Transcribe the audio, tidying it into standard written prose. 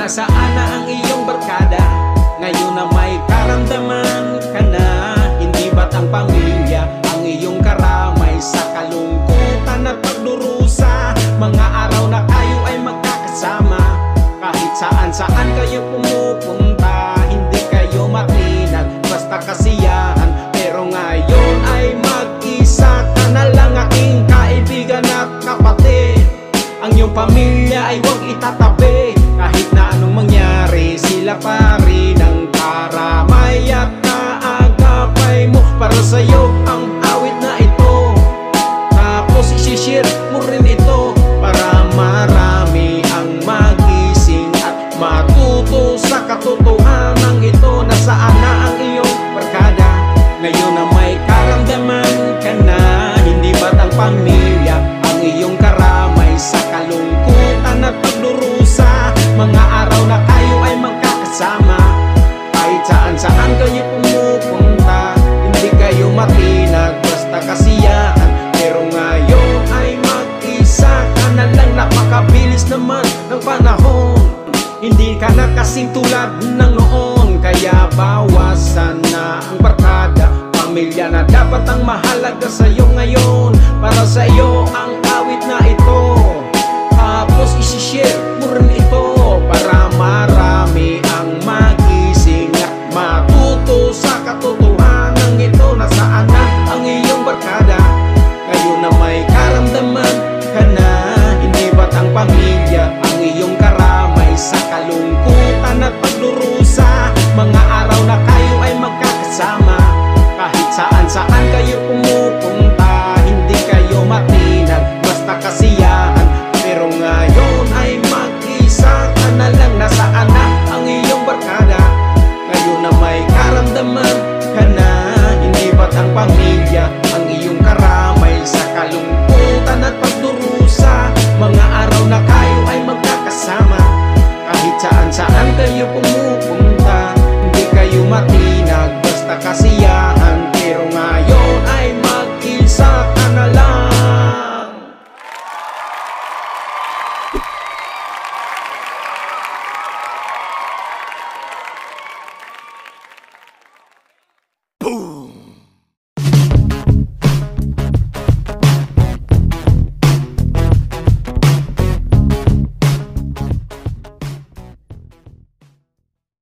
nasaan na ang iyong barkada? Ngayon na may karamdaman ka na. Hindi ba't ang pamilya ang iyong karamay sa kalungkutan at pagdurusa? Mga araw na kayo ay magkakasama, kahit saan kayo pumupunta. Hindi kayo matinag, basta kasiyahan. Pero ngayon ay mag-isa ka na lang, aking kaibigan at kapatid. Ang iyong pamilya ay huwag itatabi. Kahit na anong mangyari, sila pa rin ang karamay at kaagapay mo. Para sa'yo ang awit na ito, tapos isishare mo rin ito, para marami ang magising at matuto sa katotohanan ito. Nasaan na ang iyong barkada? Ngayon na may karamdaman ka na. Hindi ba't ang pamilya ang iyong karamay sa kalungkutan at pagdurusa? Mga araw na kayo ay magkakasama, kahit saan kayo pumupunta. Hindi kayo matinag, basta kasiyahan. Pero ngayon ay mag-isa ka na lang. Napakabilis naman ng panahon, hindi ka na kasing tulad ng noon. Kaya bawasan na ang barkada. Pamilya na dapat ang mahalaga sa'yo ngayon. Para sa'yo ang awit na ito, tapos isishare mo rin ito, para marami ang magising at matuto sa katotohanan ito. Nasaan na ang iyong barkada? Ngayon na may karamdaman ka na. Hindi ba't ang pamilya ang iyong karamay sa kalungkutan at pagdurusa? Mga araw na kayo ay magkakasama, kahit saan kayo pumupunta.